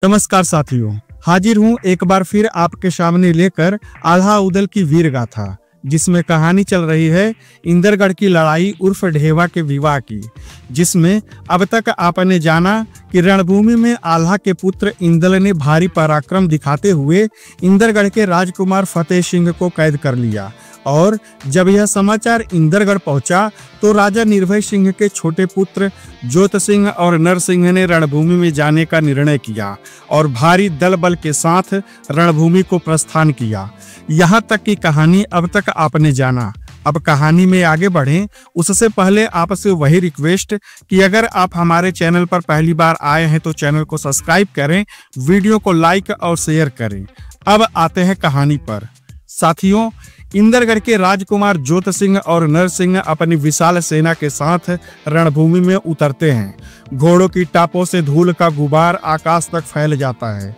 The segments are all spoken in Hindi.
नमस्कार साथियों, हाजिर हूँ एक बार फिर आपके सामने लेकर आल्हा उदल की वीर गाथा, जिसमें कहानी चल रही है इंदरगढ़ की लड़ाई उर्फ ढेवा के विवाह की। जिसमें अब तक आपने जाना कि रणभूमि में आल्हा के पुत्र इंदल ने भारी पराक्रम दिखाते हुए इंदरगढ़ के राजकुमार फतेह सिंह को कैद कर लिया। और जब यह समाचार इंदरगढ़ पहुंचा तो राजा निर्भय सिंह के छोटे पुत्र जोत सिंह और नर सिंह ने रणभूमि में जाने का निर्णय किया और भारी दल बल के साथ रणभूमि को प्रस्थान किया। यहाँ तक की कहानी अब तक आपने जाना। अब कहानी में आगे बढ़ें उससे पहले आपसे वही रिक्वेस्ट कि अगर आप हमारे चैनल पर पहली बार आए हैं तो चैनल को सब्सक्राइब करें, वीडियो को लाइक और शेयर करें। अब आते हैं कहानी पर। साथियों, इंदरगढ़ के राजकुमार जोत सिंह और नर सिंह अपनी विशाल सेना के साथ रणभूमि में उतरते हैं। घोड़ों की टापों से धूल का गुबार आकाश तक फैल जाता है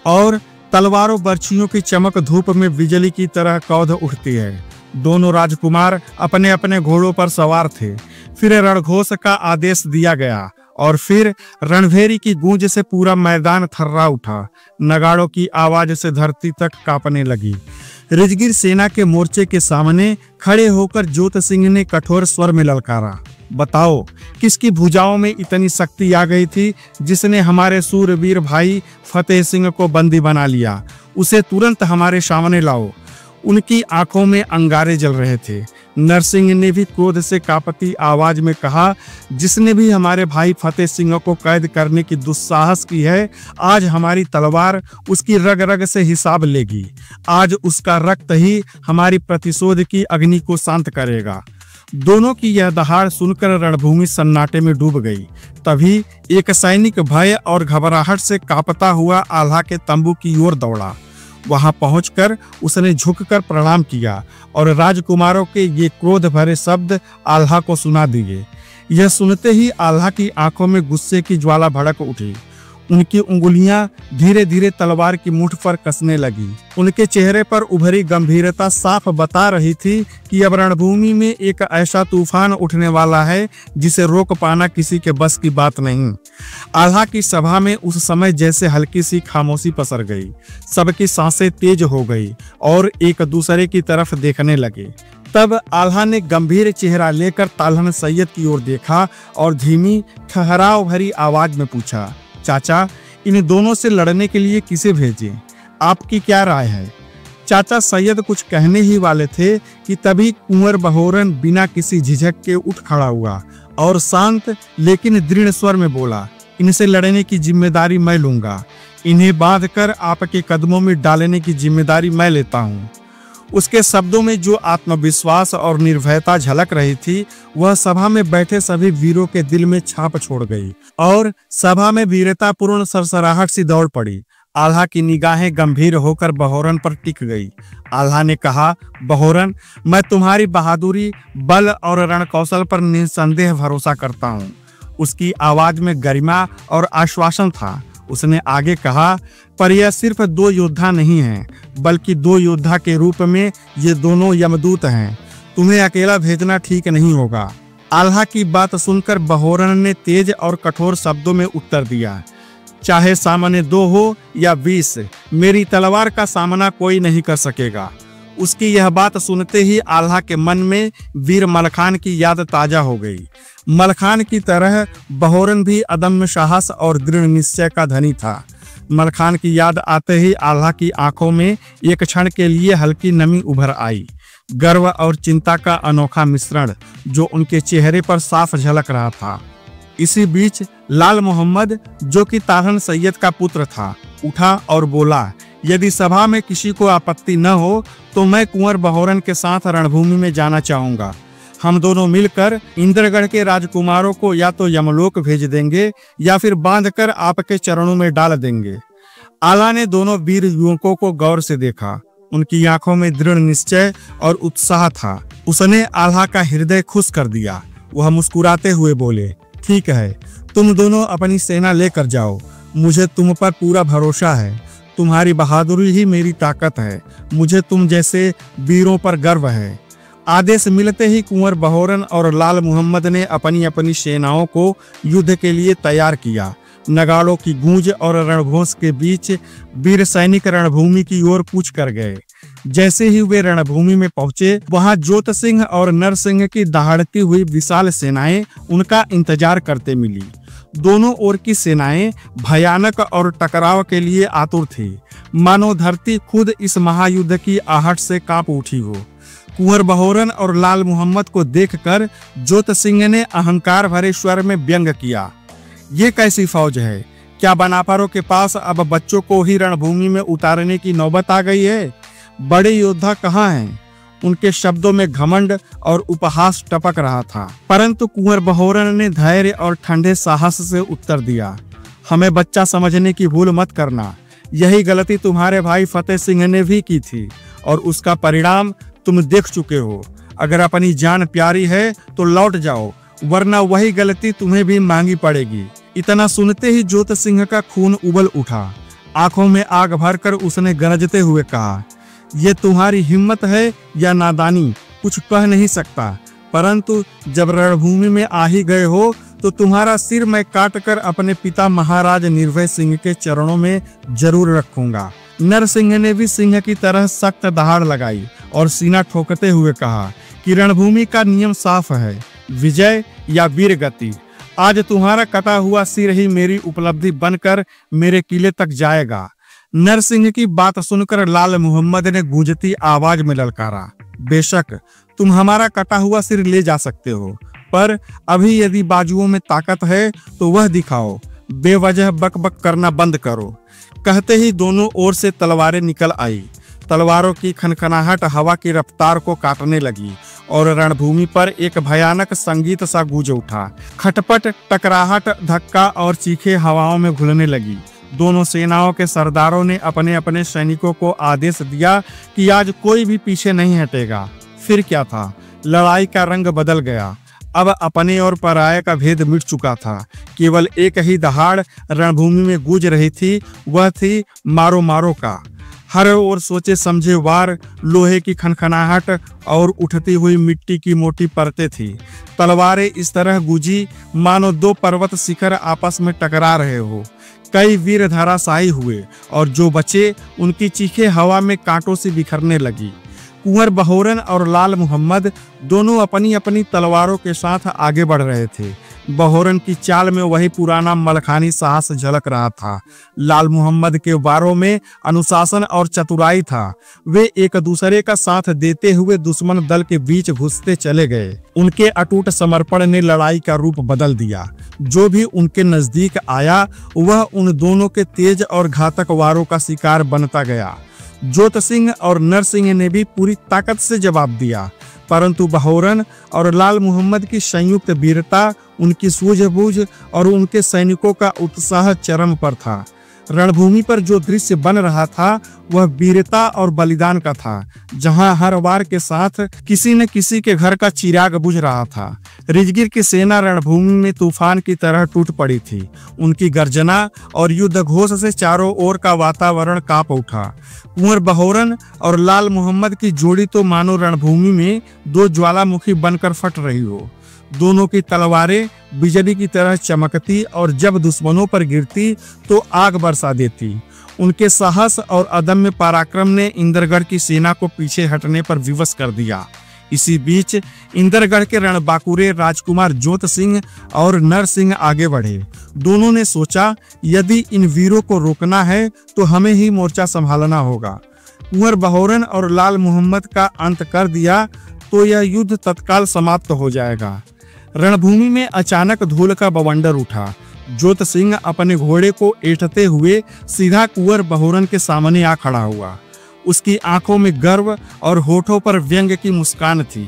और तलवारों बर्छियों की चमक धूप में बिजली की तरह कौध उठती है। दोनों राजकुमार अपने अपने घोड़ों पर सवार थे। फिर रणघोष का आदेश दिया गया और फिर रणभेरी की गूंज से पूरा मैदान थर्रा उठा। नगाड़ों की आवाज से धरती तक कांपने लगी। रिजगिर सेना के मोर्चे के सामने खड़े होकर जोत सिंह ने कठोर स्वर में ललकारा, बताओ किसकी भुजाओं में इतनी शक्ति आ गई थी जिसने हमारे सूरवीर भाई फतेह सिंह को बंदी बना लिया। उसे तुरंत हमारे सामने लाओ। उनकी आंखों में अंगारे जल रहे थे। नरसिंह ने भी क्रोध से कांपती आवाज में कहा, जिसने भी हमारे भाई फतेह सिंह को कैद करने की दुस्साहस की है, आज हमारी तलवार उसकी रग रग से हिसाब लेगी। आज उसका रक्त ही हमारी प्रतिशोध की अग्नि को शांत करेगा। दोनों की यह दहाड़ सुनकर रणभूमि सन्नाटे में डूब गई। तभी एक सैनिक भय और घबराहट से कांपता हुआ आल्हा के तंबू की ओर दौड़ा। वहां पहुंचकर उसने झुककर प्रणाम किया और राजकुमारों के ये क्रोध भरे शब्द आल्हा को सुना दिए। यह सुनते ही आल्हा की आंखों में गुस्से की ज्वाला भड़क उठी। उनकी उंगलियां धीरे धीरे तलवार की मुठ पर कसने लगी। उनके चेहरे पर उभरी गंभीरता साफ बता रही थी कि अब रणभूमि में एक ऐसा तूफान उठने वाला है जिसे रोक पाना किसी के बस की बात नहीं। आल्हा की सभा में उस समय जैसे हल्की सी खामोशी पसर गई। सबकी सांसें तेज हो गई और एक दूसरे की तरफ देखने लगे। तब आल्हा ने गंभीर चेहरा लेकर ताल्हन सैयद की ओर देखा और धीमी ठहराव भरी आवाज में पूछा, चाचा, इन दोनों से लड़ने के लिए किसे भेजें? आपकी क्या राय है? चाचा सैयद कुछ कहने ही वाले थे कि तभी कुंवर बहोरन बिना किसी झिझक के उठ खड़ा हुआ और शांत लेकिन दृढ़ स्वर में बोला, इनसे लड़ने की जिम्मेदारी मैं लूंगा। इन्हें बांधकर आपके कदमों में डालने की जिम्मेदारी मैं लेता हूँ। उसके शब्दों में जो आत्मविश्वास और निर्भयता झलक रही थी वह सभा में बैठे सभी वीरों के दिल में छाप छोड़ गई और सभा में वीरतापूर्ण सरसराहट सी दौड़ पड़ी। आल्हा की निगाहें गंभीर होकर बहोरन पर टिक गई। आल्हा ने कहा, बहोरन, मैं तुम्हारी बहादुरी, बल और रणकौशल पर निसंदेह भरोसा करता हूँ। उसकी आवाज में गरिमा और आश्वासन था। उसने आगे कहा, पर यह सिर्फ दो योद्धा नहीं हैं, बल्कि दो योद्धा के रूप में ये दोनों यमदूत हैं। तुम्हें अकेला भेजना ठीक नहीं होगा। आल्हा की बात सुनकर बहोरन ने तेज और कठोर शब्दों में उत्तर दिया, चाहे सामने 2 हो या 20, मेरी तलवार का सामना कोई नहीं कर सकेगा। उसकी यह बात सुनते ही आल्हा के मन में वीर मलखान की याद ताजा हो गई। मलखान की तरह बहोरन भी अदम्य साहस और दृढ़ निश्चय का धनी था। मलखान की याद आते ही आल्हा की आंखों में एक क्षण के लिए हल्की नमी उभर आई। गर्व और चिंता का अनोखा मिश्रण जो उनके चेहरे पर साफ झलक रहा था। इसी बीच लाल मोहम्मद, जो कि ताल्हन सैयद का पुत्र था, उठा और बोला, यदि सभा में किसी को आपत्ति न हो तो मैं कुंवर बहोरन के साथ रणभूमि में जाना चाहूंगा। हम दोनों मिलकर इंदरगढ़ के राजकुमारों को या तो यमलोक भेज देंगे या फिर बांधकर आपके चरणों में डाल देंगे। आल्हा ने दोनों वीर युवकों को गौर से देखा। उनकी आंखों में दृढ़ निश्चय और उत्साह था। उसने आल्हा का हृदय खुश कर दिया। वह मुस्कुराते हुए बोले, ठीक है, तुम दोनों अपनी सेना लेकर जाओ। मुझे तुम पर पूरा भरोसा है। तुम्हारी बहादुरी ही मेरी ताकत है। मुझे तुम जैसे वीरों पर गर्व है। आदेश मिलते ही कुंवर बहोरन और लाल मोहम्मद ने अपनी अपनी सेनाओं को युद्ध के लिए तैयार किया। नगाड़ों की गूंज और रणघोष के बीच वीर सैनिक रणभूमि की ओर कूच कर गए। जैसे ही वे रणभूमि में पहुंचे, वहां जोत सिंह और नरसिंह की दहाड़ती हुई विशाल सेनाएं उनका इंतजार करते मिली। दोनों ओर की सेनाएं भयानक और टकराव के लिए आतुर थी, मानो धरती खुद इस महायुद्ध की आहट से कांप उठी हो। कुंवर बहोरन और लाल मोहम्मद को देखकर जोत सिंह ने अहंकार भरे स्वर में व्यंग किया, ये कैसी फौज है? क्या बनापारों के पास अब बच्चों को ही रणभूमि में उतारने की नौबत आ गई है? बड़े योद्धा कहाँ हैं? उनके शब्दों में घमंड और उपहास टपक रहा था, परंतु कुंवर बहोरन ने धैर्य और ठंडे साहस से उत्तर दिया, हमें बच्चा समझने की भूल मत करना। यही गलती तुम्हारे भाई फतेह सिंह ने भी की थी और उसका परिणाम तुम देख चुके हो। अगर अपनी जान प्यारी है तो लौट जाओ, वरना वही गलती तुम्हें भी मांगी पड़ेगी। इतना सुनते ही जोत सिंह का खून उबल उठा। आंखों में आग भरकर उसने गरजते हुए कहा, ये तुम्हारी हिम्मत है या नादानी, कुछ कह नहीं सकता, परंतु जब रणभूमि में आ ही गए हो तो तुम्हारा सिर मैं काट कर अपने पिता महाराज निर्भय सिंह के चरणों में जरूर रखूंगा। नरसिंह ने भी सिंह की तरह सख्त दहाड़ लगाई और सीना ठोकते हुए कहा कि रणभूमि का नियम साफ है, विजय या वीर गति। आज तुम्हारा कटा हुआ सिर ही मेरी उपलब्धि बनकर मेरे किले तक जाएगा। नरसिंह की बात सुनकर लाल मोहम्मद ने गूंजती आवाज में ललकारा, बेशक तुम हमारा कटा हुआ सिर ले जा सकते हो, पर अभी यदि बाजुओं में ताकत है तो वह दिखाओ, बेवजह बकबक करना बंद करो। कहते ही दोनों ओर से तलवारें निकल आई। तलवारों की खनखनाहट हवा की रफ्तार को काटने लगी और रणभूमि पर एक भयानक संगीत सा गूंज उठा। खटपट, टकराहट, धक्का और चीखें हवाओं में घुलने लगी। दोनों सेनाओं के सरदारों ने अपने अपने सैनिकों को आदेश दिया कि आज कोई भी पीछे नहीं हटेगा। फिर क्या था, लड़ाई का रंग बदल गया। अब अपने और पराये का भेद मिट चुका था। केवल एक ही दहाड़ रणभूमि में गूंज रही थी, वह थी मारो मारो का। हर ओर सोचे समझे वार, लोहे की खनखनाहट और उठती हुई मिट्टी की मोटी परतें थी। तलवारें इस तरह गूंजी मानो दो पर्वत शिखर आपस में टकरा रहे हो। कई वीर धराशायी हुए और जो बचे उनकी चीखें हवा में कांटों से बिखरने लगी। कुंवर बहोरन और लाल मोहम्मद दोनों अपनी अपनी तलवारों के साथ आगे बढ़ रहे थे। बहोरन की चाल में वही पुराना मलखानी साहस झलक रहा था। लाल मोहम्मद के वारों में अनुशासन और चतुराई था। वे एक दूसरे का साथ देते हुए दुश्मन दल के बीच घुसते चले गए। उनके अटूट समर्पण ने लड़ाई का रूप बदल दिया। जो भी उनके नजदीक आया वह उन दोनों के तेज और घातक वारों का शिकार बनता गया। जोत सिंह और नरसिंह ने भी पूरी ताकत से जवाब दिया, परंतु बहोरन और लाल मोहम्मद की संयुक्त वीरता, उनकी सूझबूझ और उनके सैनिकों का उत्साह चरम पर था। रणभूमि पर जो दृश्य बन रहा था वह वीरता और बलिदान का था, जहां हर वार के साथ किसी न किसी के घर का चिराग बुझ रहा था। रिजगिर की सेना रणभूमि में तूफान की तरह टूट पड़ी थी। उनकी गर्जना और युद्ध घोष से चारों ओर का वातावरण कांप उठा। कुंवर बहोरन और लाल मोहम्मद की जोड़ी तो मानो रणभूमि में दो ज्वालामुखी बनकर फट रही हो। दोनों की तलवारें बिजली की तरह चमकती और जब दुश्मनों पर गिरती तो आग बरसा देती। उनके साहस और अदम्य पराक्रम ने इंद्रगढ़ की सेना को पीछे हटने पर विवश कर दिया। इसी बीच इंद्रगढ़ के रणबांकुरे राजकुमार जोत सिंह और नरसिंह आगे बढ़े। दोनों ने सोचा, यदि इन वीरों को रोकना है तो हमें ही मोर्चा संभालना होगा। कुंवर बहोरन और लाल मोहम्मद का अंत कर दिया तो यह युद्ध तत्काल समाप्त हो जाएगा। रणभूमि में अचानक धूल का बवंडर उठा। जोत सिंह अपने घोड़े को ऐंठते हुए सीधा कुंवर बहोरन के सामने आ खड़ा हुआ। उसकी आंखों में गर्व और होठों पर व्यंग की मुस्कान थी।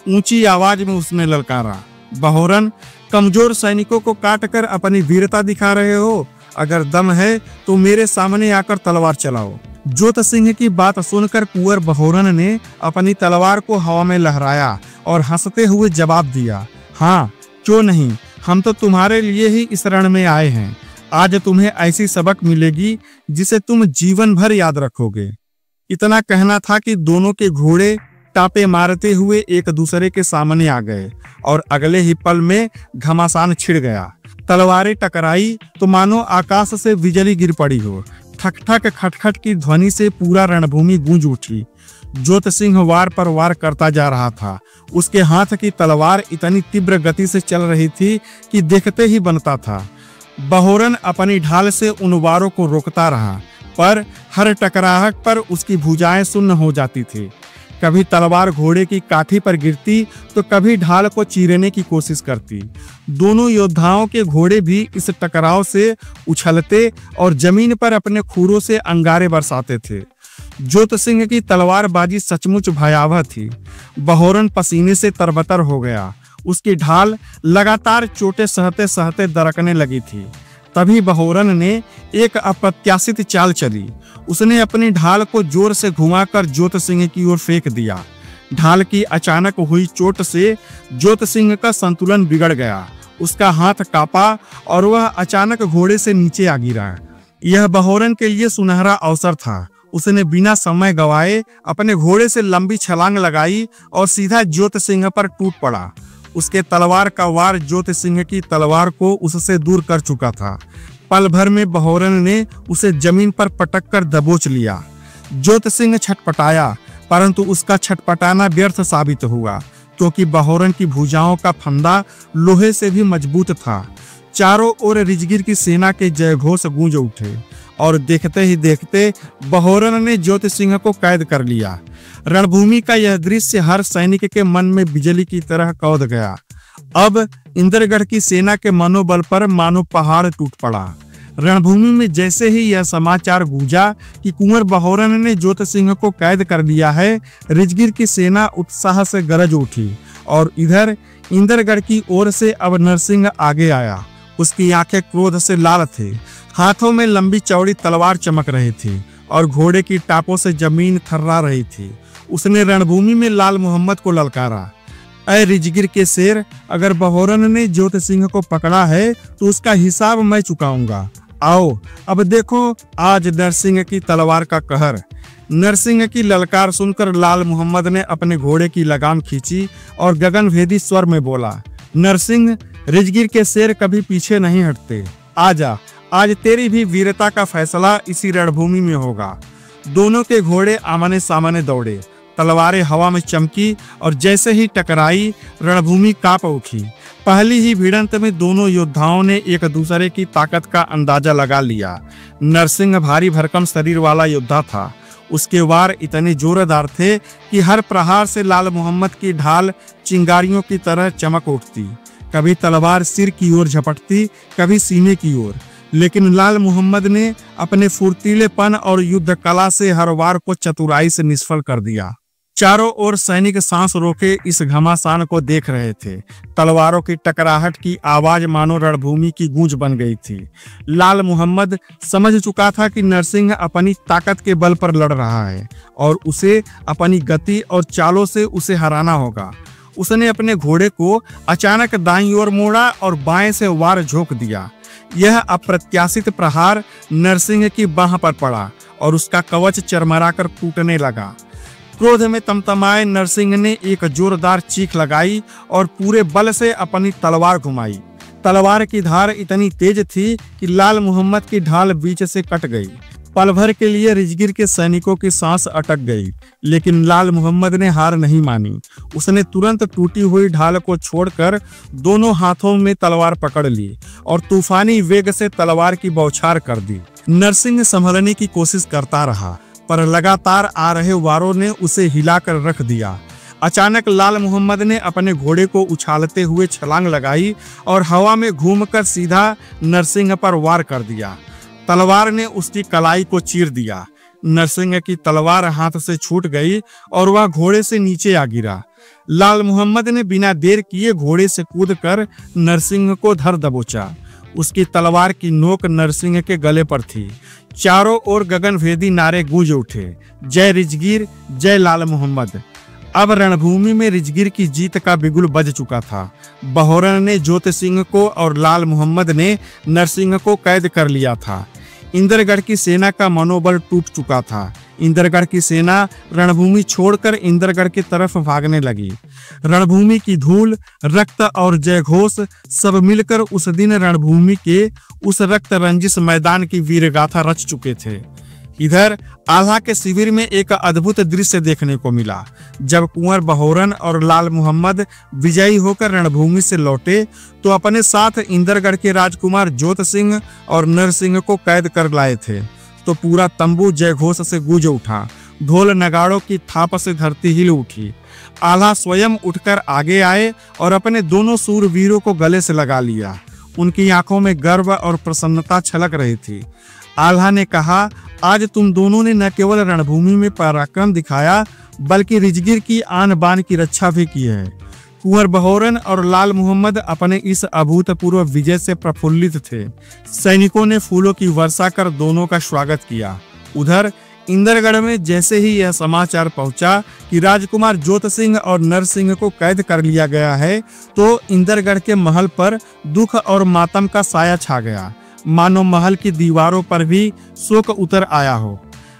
ऊंची आवाज में उसने ललकारा, बहोरन, कमजोर सैनिकों को काट कर अपनी वीरता दिखा रहे हो? अगर दम है तो मेरे सामने आकर तलवार चलाओ। जोत सिंह की बात सुनकर कुंवर बहोरन ने अपनी तलवार को हवा में लहराया और हंसते हुए जवाब दिया, हाँ क्यों नहीं, हम तो तुम्हारे लिए ही इस रण में आए हैं। आज तुम्हें ऐसी सबक मिलेगी जिसे तुम जीवन भर याद रखोगे। इतना कहना था कि दोनों के घोड़े टापे मारते हुए एक दूसरे के सामने आ गए और अगले ही पल में घमासान छिड़ गया। तलवारें टकराई तो मानो आकाश से बिजली गिर पड़ी हो। ठक ठक खटखट की ध्वनि से पूरा रणभूमि गूंज उठी। ज्योत सिंह वार पर वार करता जा रहा था। उसके हाथ की तलवार इतनी तीव्र गति से चल रही थी कि देखते ही बनता था। बहोरन अपनी ढाल से उन वारों को रोकता रहा, पर हर टकराहट पर उसकी भुजाएं सुन्न हो जाती थी। कभी तलवार घोड़े की काठी पर गिरती तो कभी ढाल को चीरने की कोशिश करती। दोनों योद्धाओं के घोड़े भी इस टकराव से उछलते और जमीन पर अपने खूरों से अंगारे बरसाते थे। ज्योत सिंह की तलवारबाजी सचमुच भयावह थी। बहोरन पसीने से तरबतर हो गया। उसकी ढाल लगातार चोटें सहते सहते दरकने लगी थी। तभी बहोरन ने एक अप्रत्याशित चाल चली। उसने अपनी ढाल को जोर से घुमाकर ज्योत सिंह की ओर फेंक दिया। ढाल की अचानक हुई चोट से ज्योत सिंह का संतुलन बिगड़ गया। उसका हाथ कांपा और वह अचानक घोड़े से नीचे आ गिरा। यह बहोरन के लिए सुनहरा अवसर था। उसने बिना समय गवाए अपने घोड़े से लंबी छलांग लगाई और सीधा ज्योत सिंह पर टूट पड़ा। उसके तलवार का वार ज्योत सिंह की तलवार को उससे दूर कर चुका था। पल भर में बहोरन ने उसे जमीन पर पटक कर दबोच लिया। ज्योत सिंह छटपटाया, परंतु उसका छटपटाना व्यर्थ साबित हुआ, क्योंकि बहोरन की भुजाओं का फंदा लोहे से भी मजबूत था। चारों ओर रिजगिर की सेना के जयघोष गूंज उठे और देखते ही देखते बहोरन ने ज्योत सिंह को कैद कर लिया। रणभूमि का यह दृश्य हर सैनिक के मन में बिजली की तरह कौंध गया। अब इंद्रगढ़ की सेना के मनोबल पर मानो पहाड़ टूट पड़ा। रणभूमि में जैसे ही यह समाचार गूंजा कि कुंवर बहोरन ने ज्योत सिंह को कैद कर लिया है, रिजगिर की सेना उत्साह से गरज उठी। और इधर इंद्रगढ़ की ओर से अब नरसिंह आगे आया। उसकी आंखें क्रोध से लाल थी। हाथों में लंबी चौड़ी तलवार चमक रही थी और घोड़े की टापों से जमीन थर्रा रही थी। उसने रणभूमि में लाल मोहम्मद को ललकारा, ऐ रिजगिर के शेर, अगर बहोरन ने ज्योत सिंह को पकड़ा है तो उसका हिसाब मैं चुकाऊंगा। आओ अब देखो आज नरसिंह की तलवार का कहर। नरसिंह की ललकार सुनकर लाल मोहम्मद ने अपने घोड़े की लगाम खींची और गगनभेदी स्वर में बोला, नरसिंह, रिजगिर के शेर कभी पीछे नहीं हटते। आजा, आज तेरी भी वीरता का फैसला इसी रणभूमि में होगा। दोनों के घोड़े आमने सामने दौड़े। तलवारें हवा में चमकी और जैसे ही टकराई रणभूमि कांप उठी। पहली ही भिड़ंत में दोनों योद्धाओं ने एक दूसरे की ताकत का अंदाजा लगा लिया। नरसिंह भारी भरकम शरीर वाला योद्धा था। उसके वार इतने जोरदार थे कि हर प्रहार से लाल मोहम्मद की ढाल चिंगारियों की तरह चमक उठती। कभी तलवार सिर की ओर झपटती, कभी सीने की ओर, लेकिन लाल मोहम्मद ने अपने फुर्तीलेपन और युद्ध कला से हर वार को चतुराई से निष्फल कर दिया। चारों ओर सैनिक सांस रोके इस घमासान को देख रहे थे। तलवारों की टकराहट की आवाज मानो रणभूमि की गूंज बन गई थी। लाल मोहम्मद समझ चुका था कि नरसिंह अपनी ताकत के बल पर लड़ रहा है और उसे अपनी गति और चालों से उसे हराना होगा। उसने अपने घोड़े को अचानक दाईं ओर मोड़ा और बाएं से वार झोंक दिया। यह अप्रत्याशित प्रहार नरसिंह की बाह पर पड़ा और उसका कवच चरमराकर टूटने लगा। क्रोध में तमतमाए नरसिंह ने एक जोरदार चीख लगाई और पूरे बल से अपनी तलवार घुमाई। तलवार की धार इतनी तेज थी कि लाल मोहम्मद की ढाल बीच से कट गई। पल भर के लिए रिजगिर के सैनिकों की सांस अटक गई, लेकिन लाल मोहम्मद ने हार नहीं मानी। उसने तुरंत टूटी हुई ढाल को छोड़कर दोनों हाथों में तलवार पकड़ ली और तूफानी वेग से तलवार की बौछार कर दी। नरसिंह संभलने की कोशिश करता रहा, पर लगातार आ रहे वारों ने उसे हिलाकर रख दिया। अचानक लाल मोहम्मद ने अपने घोड़े को उछालते हुए छलांग लगाई और हवा में घूमकर सीधा नरसिंह पर वार कर दिया। तलवार ने उसकी कलाई को चीर दिया। नरसिंह की तलवार हाथ से छूट गई और वह घोड़े से नीचे आ गिरा। लाल मोहम्मद ने बिना देर किए घोड़े से कूदकर नरसिंह को धर दबोचा। उसकी तलवार की नोक नरसिंह के गले पर थी। चारों ओर गगनभेदी नारे गूंज उठे, जय रिजगिर, जय लाल मोहम्मद। अब रणभूमि में रिजगिर की जीत का बिगुल बज चुका था। बहोरन ने ज्योत सिंह को और लाल मोहम्मद ने नरसिंह को कैद कर लिया था। इंद्रगढ़ की सेना का मनोबल टूट चुका था। इंदरगढ़ की सेना रणभूमि छोड़कर इंदरगढ़ की तरफ भागने लगी। रणभूमि की धूल, रक्त और जयघोष सब मिलकर उस दिन रणभूमि के उस रक्त रंजिश मैदान की वीरगाथा रच चुके थे। इधर आल्हा के शिविर में एक अद्भुत दृश्य देखने को मिला। जब कुंवर बहोरन और लाल मोहम्मद विजयी होकर रणभूमि से लौटे तो अपने साथ इंदरगढ़ के राजकुमार जोत सिंह और नरसिंह को कैद कर लाए थे, तो पूरा तंबू जयघोष से गूंज उठा। ढोल नगाड़ों की थाप से धरती हिल उठी। आल्हा स्वयं उठकर आगे आए और अपने दोनों सूरवीरों को गले से लगा लिया। उनकी आंखों में गर्व और प्रसन्नता छलक रही थी। आल्हा ने कहा, आज तुम दोनों ने न केवल रणभूमि में पराक्रम दिखाया बल्कि रिजगिर की आन बान की रक्षा भी की है। कुंवर बहोरन और लाल मोहम्मद अपने इस अभूतपूर्व विजय से प्रफुल्लित थे। सैनिकों ने फूलों की वर्षा कर दोनों का स्वागत किया। उधर इंदरगढ़ में जैसे ही यह समाचार पहुंचा कि राजकुमार जोत सिंह और नरसिंह को कैद कर लिया गया है, तो इंदरगढ़ के महल पर दुख और मातम का साया छा गया। मानो महल की दीवारों पर भी शोक उतर आया हो।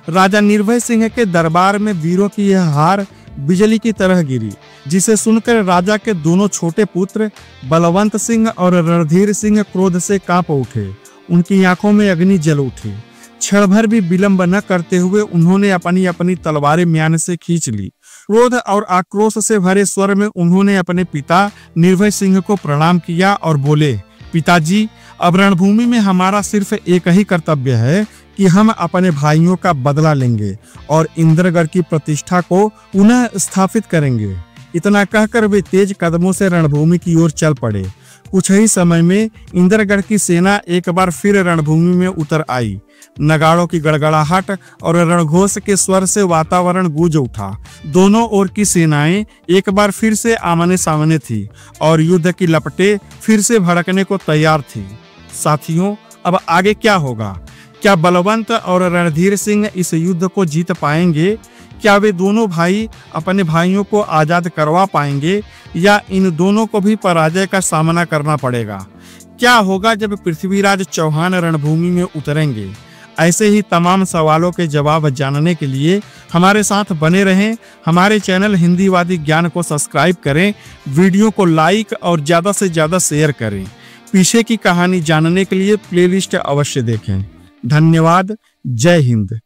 राजा निर्भय सिंह के दरबार में वीरों की यह हार बिजली की तरह गिरी, जिसे सुनकर राजा के दोनों छोटे पुत्र बलवंत सिंह और रणधीर सिंह क्रोध से कांप उठे। उनकी आंखों में अग्नि जल उठी। क्षण भर भी विलंब न करते हुए उन्होंने अपनी अपनी तलवारें म्यान से खींच ली। क्रोध और आक्रोश से भरे स्वर में उन्होंने अपने पिता निर्भय सिंह को प्रणाम किया और बोले, पिताजी, अब रणभूमि में हमारा सिर्फ एक ही कर्तव्य है कि हम अपने भाइयों का बदला लेंगे और इंदरगढ़ की प्रतिष्ठा को पुनः स्थापित करेंगे। इतना कहकर वे तेज कदमों से रणभूमि की ओर चल पड़े। कुछ ही समय में इंदरगढ़ की सेना एक बार फिर रणभूमि में उतर आई। नगाड़ों की गड़गड़ाहट और रणघोष के स्वर से वातावरण गूंज उठा। दोनों ओर की सेनाएं एक बार फिर से आमने सामने थी और युद्ध की लपटें फिर से भड़कने को तैयार थी। साथियों, अब आगे क्या होगा? क्या बलवंत और रणधीर सिंह इस युद्ध को जीत पाएंगे? क्या वे दोनों भाई अपने भाइयों को आजाद करवा पाएंगे या इन दोनों को भी पराजय का सामना करना पड़ेगा? क्या होगा जब पृथ्वीराज चौहान रणभूमि में उतरेंगे? ऐसे ही तमाम सवालों के जवाब जानने के लिए हमारे साथ बने रहें। हमारे चैनल हिंदीवादी ज्ञान को सब्सक्राइब करें, वीडियो को लाइक और ज़्यादा से ज़्यादा शेयर करें। पीछे की कहानी जानने के लिए प्लेलिस्ट अवश्य देखें। धन्यवाद। जय हिंद।